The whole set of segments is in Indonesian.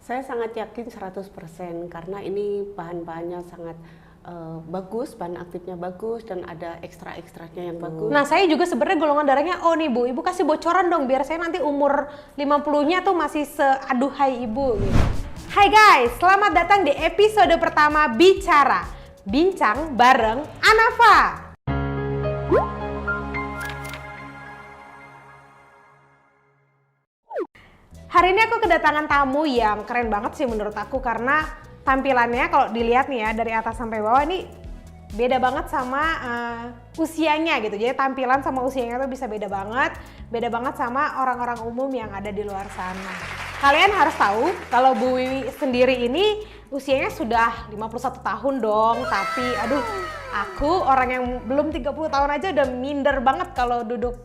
Saya sangat yakin 100% karena ini bahan-bahannya sangat bagus, bahan aktifnya bagus dan ada ekstra-ekstranya yang bagus. Nah, saya juga sebenarnya golongan darahnya O nih Bu. Ibu kasih bocoran dong biar saya nanti umur 50-nya tuh masih seaduhai Ibu gitu. Hai guys, selamat datang di episode pertama Bicara. Bincang bareng Anafa. Hari ini aku kedatangan tamu yang keren banget sih menurut aku karena tampilannya kalau dilihat nih ya dari atas sampai bawah ini beda banget sama usianya gitu. Jadi tampilan sama usianya tuh bisa beda banget sama orang-orang umum yang ada di luar sana. Kalian harus tahu kalau Bu Wiwi sendiri ini usianya sudah 51 tahun dong, tapi aduh aku orang yang belum 30 tahun aja udah minder banget kalau duduk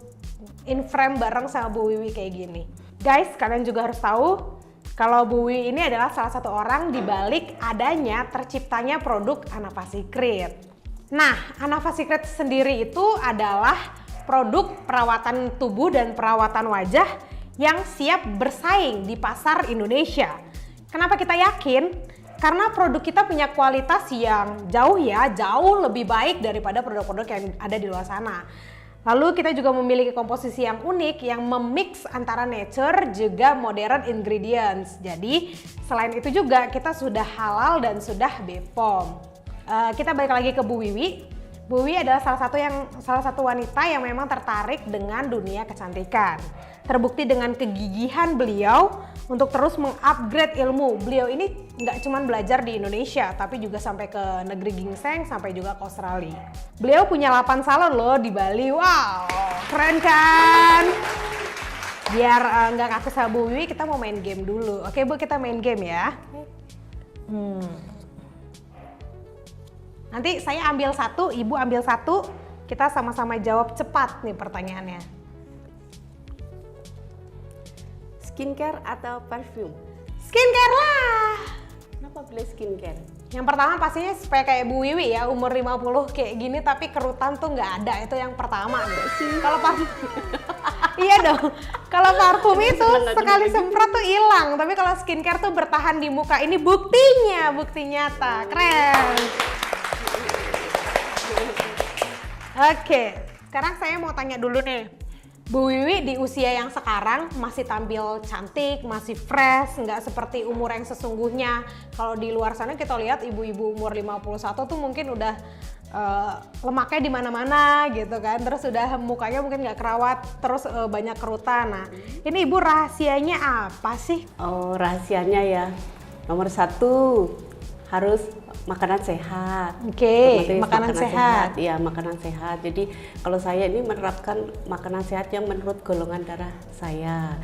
in frame bareng sama Bu Wiwi kayak gini. Guys, kalian juga harus tahu kalau Bu Wiwi ini adalah salah satu orang di balik adanya terciptanya produk Anafa Secret. Nah, Anafa Secret sendiri itu adalah produk perawatan tubuh dan perawatan wajah yang siap bersaing di pasar Indonesia. Kenapa kita yakin? Karena produk kita punya kualitas yang jauh lebih baik daripada produk-produk yang ada di luar sana. Lalu kita juga memiliki komposisi yang unik yang memix antara nature juga modern ingredients. Jadi selain itu juga kita sudah halal dan sudah BPOM. Kita balik lagi ke Bu Wiwi. Bu Wiwi adalah salah satu wanita yang memang tertarik dengan dunia kecantikan. Terbukti dengan kegigihan beliau untuk terus mengupgrade ilmu. Beliau ini nggak cuma belajar di Indonesia, tapi juga sampai ke negeri gingseng, sampai juga ke Australia. Beliau punya 8 salon loh di Bali. Wow, keren kan? Biar nggak kaku sama Bu Wiwi, kita mau main game dulu. Oke Bu, kita main game ya. Nanti saya ambil satu, Ibu ambil satu. Kita sama-sama jawab cepat nih pertanyaannya. Skincare atau parfum? Skincare lah! Kenapa pilih skincare? Yang pertama pastinya supaya kayak Bu Wiwi ya, umur 50 kayak gini tapi kerutan tuh nggak ada, itu yang pertama. Kalau parfum, iya dong. Kalau parfum itu sekali semprot tuh hilang, tapi kalau skincare tuh bertahan di muka. Ini buktinya, bukti nyata, keren. Oke, sekarang saya mau tanya dulu nih. Bu Wiwi di usia yang sekarang masih tampil cantik, masih fresh, nggak seperti umur yang sesungguhnya. Kalau di luar sana kita lihat ibu-ibu umur 51 tuh mungkin udah lemaknya di mana-mana gitu kan. Terus udah mukanya mungkin nggak kerawat, terus banyak kerutan. Nah, ini Ibu rahasianya apa sih? Oh, rahasianya ya. Nomor 1 harus makanan sehat. Oke, makanan sehat. Iya, makanan sehat. Jadi kalau saya ini menerapkan makanan sehat yang menurut golongan darah saya.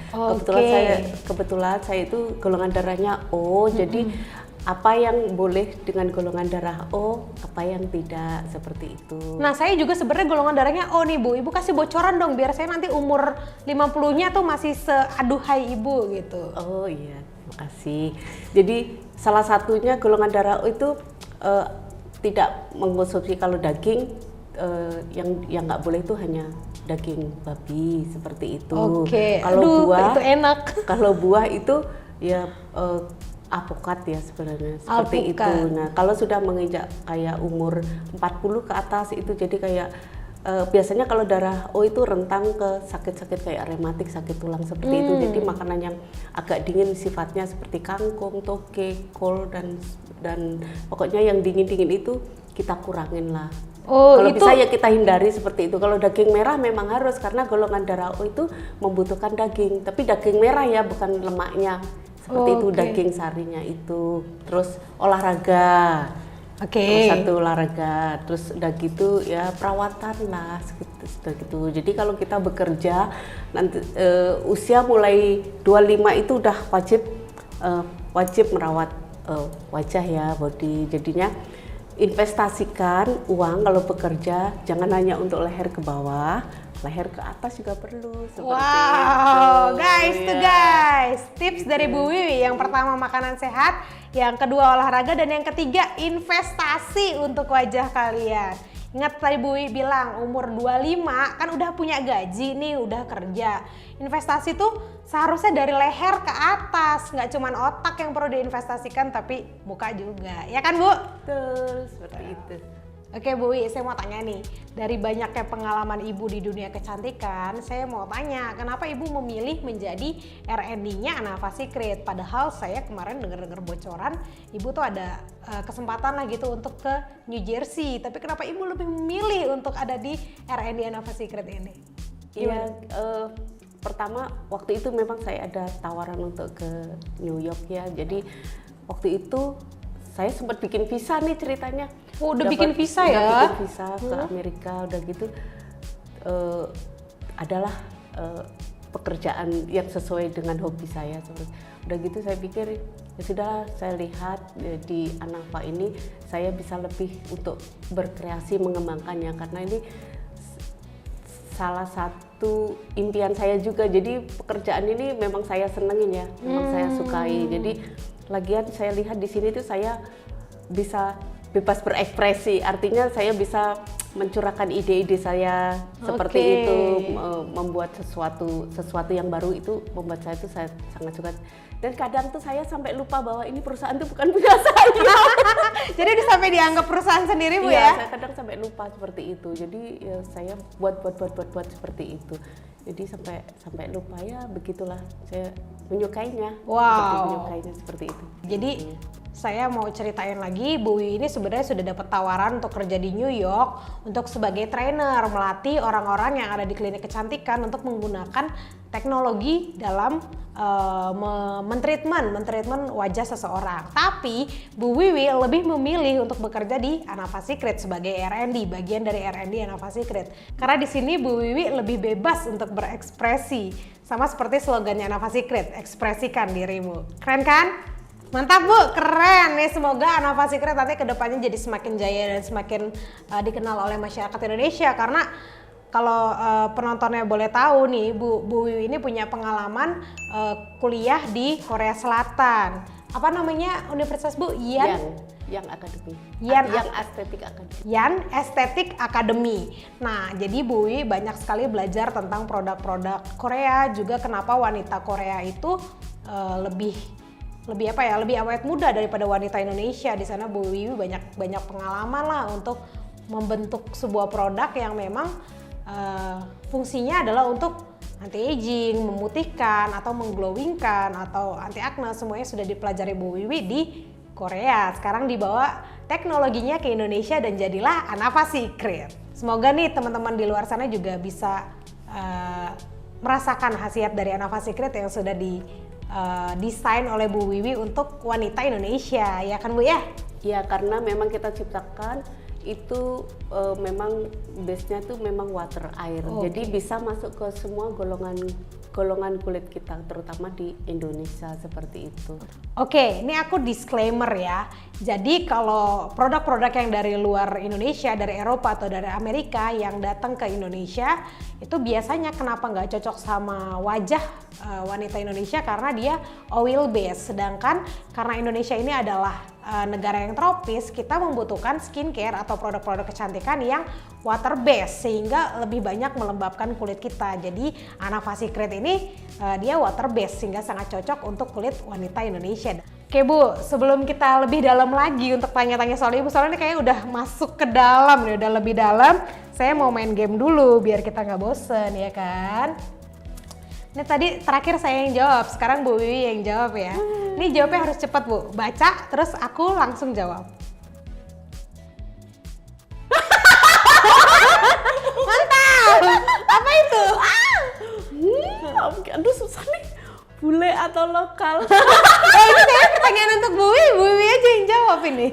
Kebetulan saya itu golongan darahnya O. Jadi apa yang boleh dengan golongan darah O, apa yang tidak, seperti itu. Nah, saya juga sebenarnya golongan darahnya O nih Bu. Ibu kasih bocoran dong biar saya nanti umur 50-nya tuh masih seaduhai Ibu gitu. Oh iya, makasih. Jadi salah satunya golongan darah O itu tidak mengkonsumsi kalau daging, yang nggak boleh itu hanya daging babi seperti itu. Oke. Kalau buah itu enak. Kalau buah itu ya apokat ya sebenarnya seperti itu. Nah, kalau sudah menginjak kayak umur 40 ke atas itu jadi kayak biasanya kalau darah O itu rentang ke sakit-sakit kayak rematik, sakit tulang seperti itu. Jadi makanan yang agak dingin sifatnya seperti kangkung, toge, kol dan pokoknya yang dingin-dingin itu kita kurangin lah. Oh, kalau itu... bisa ya kita hindari seperti itu. Kalau daging merah memang harus karena golongan darah O itu membutuhkan daging, tapi daging merah ya bukan lemaknya. Seperti itu daging sarinya itu. Terus olahraga. Oke. Satu olahraga, terus udah gitu ya perawatan lah gitu. Jadi kalau kita bekerja nanti usia mulai 25 itu udah wajib merawat wajah ya, body. Jadinya investasikan uang kalau bekerja jangan hanya untuk leher ke bawah, leher ke atas juga perlu. Wow, guys, tips dari Bu Wiwi. Yang pertama makanan sehat, yang kedua olahraga, dan yang ketiga investasi untuk wajah kalian. Ingat tadi Bu Wiwi bilang umur 25 kan udah punya gaji nih, udah kerja. Investasi tuh seharusnya dari leher ke atas, nggak cuman otak yang perlu diinvestasikan tapi muka juga. Ya kan Bu? Betul, seperti itu. Oke Bu Wiwi, saya mau tanya nih, dari banyaknya pengalaman Ibu di dunia kecantikan, saya mau tanya, kenapa Ibu memilih menjadi R&D-nya Anava Secret? Padahal saya kemarin dengar-dengar bocoran, Ibu tuh ada kesempatan lah gitu untuk ke New Jersey, tapi kenapa Ibu lebih memilih untuk ada di R&D Anava Secret ini? Iya, pertama waktu itu memang saya ada tawaran untuk ke New York ya, jadi waktu itu saya sempat bikin visa nih ceritanya. Oh, udah bikin visa ya? Udah bikin visa ke Amerika, udah gitu adalah pekerjaan yang sesuai dengan hobi saya. Udah gitu saya pikir ya sudah, saya lihat di Anava ini saya bisa lebih untuk berkreasi mengembangkannya, karena ini salah satu impian saya juga. Jadi pekerjaan ini memang saya senengin ya, memang saya sukai. Jadi lagian saya lihat di sini tuh saya bisa bebas berekspresi, artinya saya bisa mencurahkan ide-ide saya seperti itu, membuat sesuatu yang baru itu membuat saya tuh saya sangat suka. Dan kadang tuh saya sampai lupa bahwa ini perusahaan tuh bukan punya saya. Jadi udah sampai dianggap perusahaan sendiri Bu iya, ya? Saya kadang sampai lupa seperti itu. Jadi ya, saya buat seperti itu. Jadi sampai lupa, ya begitulah, saya menyukainya. Menyukainya seperti itu. Jadi saya mau ceritain lagi, Bu Wiwi ini sebenarnya sudah dapat tawaran untuk kerja di New York untuk sebagai trainer, melatih orang-orang yang ada di klinik kecantikan untuk menggunakan teknologi dalam mentreatment wajah seseorang. Tapi Bu Wiwi lebih memilih untuk bekerja di Anava Secret sebagai R&D, bagian dari R&D Anava Secret. Karena di sini Bu Wiwi lebih bebas untuk berekspresi, sama seperti slogannya Anava Secret, ekspresikan dirimu. Keren kan? Mantap Bu, keren nih. Semoga Anava Secret nanti kedepannya jadi semakin jaya dan semakin dikenal oleh masyarakat Indonesia. Karena kalau penontonnya boleh tahu nih, Bu Wiwi ini punya pengalaman kuliah di Korea Selatan. Apa namanya universitas Bu? Yang Academy. Yang Aesthetic Academy. Yan Aesthetic Academy. Nah, jadi Bu Wiwi banyak sekali belajar tentang produk-produk Korea, juga kenapa wanita Korea itu lebih awet muda daripada wanita Indonesia. Di sana Bu Wiwi banyak pengalaman lah untuk membentuk sebuah produk yang memang fungsinya adalah untuk anti-aging, memutihkan atau mengglowingkan atau anti akne. Semuanya sudah dipelajari Bu Wiwi di Korea. Sekarang dibawa teknologinya ke Indonesia dan jadilah Anava Secret. Semoga nih teman-teman di luar sana juga bisa merasakan khasiat dari Anava Secret yang sudah desain oleh Bu Wiwi untuk wanita Indonesia, ya kan Bu ya? Ya, karena memang kita ciptakan itu memang base-nya tuh memang water air. Jadi bisa masuk ke semua golongan kulit kita, terutama di Indonesia seperti itu. Oke, ini aku disclaimer ya. Jadi kalau produk-produk yang dari luar Indonesia, dari Eropa atau dari Amerika yang datang ke Indonesia, itu biasanya kenapa nggak cocok sama wajah wanita Indonesia karena dia oil base. Sedangkan karena Indonesia ini adalah negara yang tropis, kita membutuhkan skincare atau produk-produk kecantikan yang water based sehingga lebih banyak melembabkan kulit kita. Jadi Anava Secret ini dia water based sehingga sangat cocok untuk kulit wanita Indonesia. Oke Bu, sebelum kita lebih dalam lagi untuk tanya-tanya soal Ibu, soalnya ini kayaknya udah masuk ke dalam nih, udah lebih dalam. Saya mau main game dulu biar kita nggak bosen ya kan. Ini tadi terakhir saya yang jawab, sekarang Bu Wiwi yang jawab ya. Ini jawabnya harus cepat Bu, baca terus aku langsung jawab. Mantap! Apa itu? Aduh susah nih, bule atau lokal? Ini saya pertanyaan untuk Bu Wiwi aja yang jawab ini.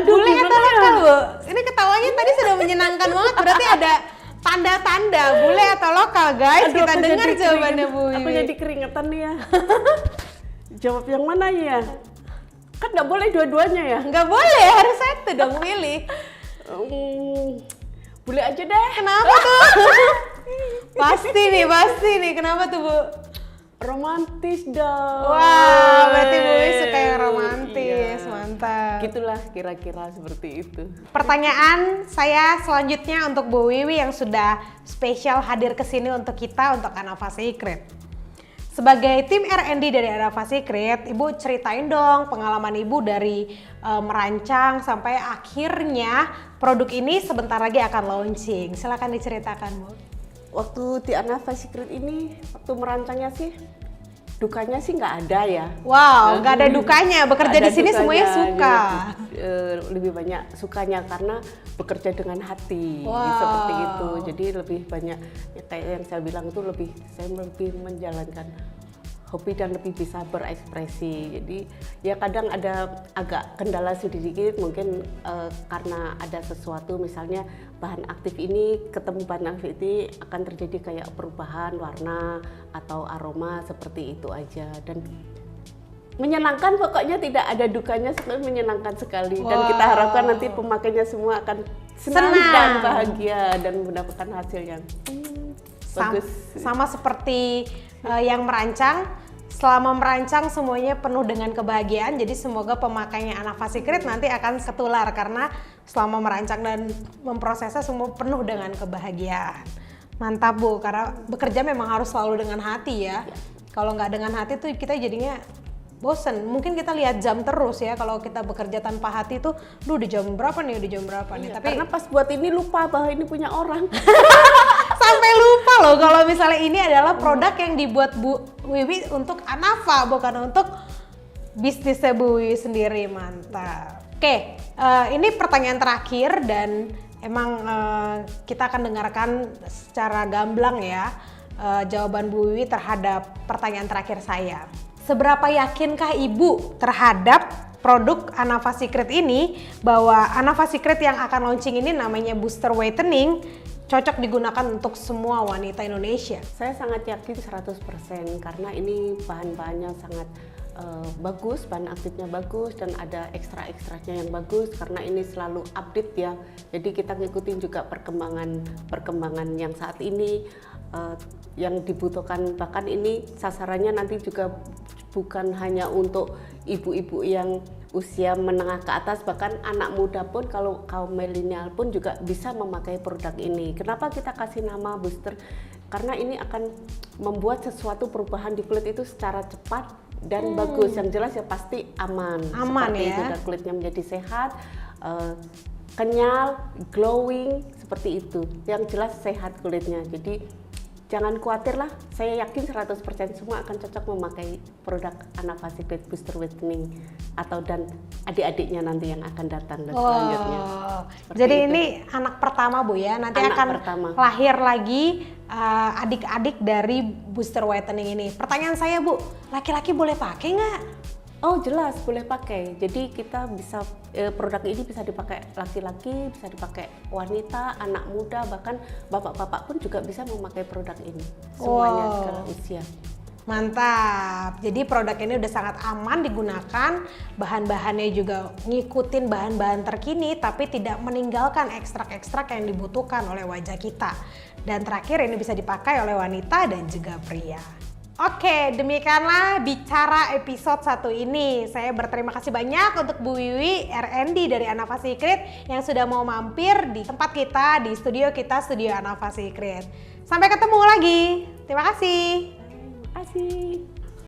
Aduh, bule atau lokal Bu? Ini ketawanya tadi sudah menyenangkan banget, berarti ada tanda-tanda bule atau lokal guys. Aduh, kita dengar jawabannya Bu Wiwi. Aku jadi keringetan nih ya. Jawab yang mana ya? Kan nggak boleh dua-duanya ya? Nggak boleh, harus satu dong pilih. Bule aja deh. Kenapa tuh? pasti nih. Kenapa tuh Bu? Romantis dong. Wah, berarti Bu Wiwi suka yang romantis. Iya. Mantap. Mantap. Gitulah kira-kira seperti itu. Pertanyaan saya selanjutnya untuk Bu Wiwi yang sudah spesial hadir ke sini untuk kita, untuk Anava Secret. Sebagai tim R&D dari Anava Secret, Ibu ceritain dong pengalaman Ibu dari merancang sampai akhirnya produk ini sebentar lagi akan launching. Silakan diceritakan, Bu. Waktu di Anava Secret ini, waktu merancangnya sih, dukanya sih nggak ada ya. Wow, nggak ada dukanya. Bekerja Ada di sini dukanya, semuanya suka. lebih banyak sukanya karena bekerja dengan hati, Wow. seperti itu. Jadi lebih banyak ya kayak yang saya bilang itu saya lebih menjalankan hobi dan lebih bisa berekspresi. Jadi ya kadang ada agak kendala sedikit mungkin karena ada sesuatu misalnya bahan aktif ini ketemu bahan aktif ini akan terjadi kayak perubahan warna atau aroma seperti itu aja, dan menyenangkan pokoknya tidak ada dukanya, menyenangkan sekali. Dan kita harapkan nanti pemakainya semua akan senang dan bahagia dan mendapatkan hasil yang bagus. Sama seperti yang merancang, selama merancang semuanya penuh dengan kebahagiaan, jadi semoga pemakainya Anava Secret nanti akan ketular karena selama merancang dan memprosesnya semua penuh dengan kebahagiaan. Mantap Bu, karena bekerja memang harus selalu dengan hati ya. Kalau nggak dengan hati tuh kita jadinya bosen. Mungkin kita lihat jam terus ya, kalau kita bekerja tanpa hati tuh, duh di jam berapa nih, di jam berapa nih. Iya, tapi karena pas buat ini lupa bahwa ini punya orang. sampai lupa loh kalau misalnya ini adalah produk yang dibuat Bu Wiwi untuk Anava, bukan untuk bisnisnya Bu Wiwi sendiri. Mantap. Oke, ini pertanyaan terakhir dan emang kita akan dengarkan secara gamblang ya jawaban Bu Wiwi terhadap pertanyaan terakhir saya. Seberapa yakinkah Ibu terhadap produk Anava Secret ini, bahwa Anava Secret yang akan launching ini namanya Booster Whitening cocok digunakan untuk semua wanita Indonesia? Saya sangat yakin 100% karena ini bahan-bahannya sangat bagus, bahan aktifnya bagus dan ada ekstra-ekstranya yang bagus karena ini selalu update ya. Jadi kita ngikutin juga perkembangan yang saat ini yang dibutuhkan, bahkan ini sasarannya nanti juga bukan hanya untuk ibu-ibu yang usia menengah ke atas, bahkan anak muda pun, kalau kaum milenial pun juga bisa memakai produk ini. Kenapa kita kasih nama Booster? Karena ini akan membuat sesuatu perubahan di kulit itu secara cepat dan bagus. Yang jelas ya pasti aman seperti ya. itu, dan kulitnya menjadi sehat, kenyal, glowing seperti itu. Yang jelas sehat kulitnya. Jadi jangan khawatir lah, saya yakin 100% semua akan cocok memakai produk Anava Secret Booster Whitening atau dan adik-adiknya nanti yang akan datang dan selanjutnya. Jadi itu. Ini anak pertama Bu ya, nanti anak akan lahir lagi adik-adik dari Booster Whitening ini. Pertanyaan saya Bu, laki-laki boleh pakai nggak? Oh jelas boleh pakai. Jadi kita bisa produk ini bisa dipakai laki-laki, bisa dipakai wanita, anak muda, bahkan bapak-bapak pun juga bisa memakai produk ini. Semuanya segala usia. Mantap. Jadi produk ini udah sangat aman digunakan, bahan-bahannya juga ngikutin bahan-bahan terkini tapi tidak meninggalkan ekstrak-ekstrak yang dibutuhkan oleh wajah kita. Dan terakhir ini bisa dipakai oleh wanita dan juga pria. Oke, demikianlah bicara episode 1 ini. Saya berterima kasih banyak untuk Bu Wiwi, R&D dari Anava Secret yang sudah mau mampir di tempat kita, di studio kita, Studio Anava Secret. Sampai ketemu lagi. Terima kasih. Terima kasih.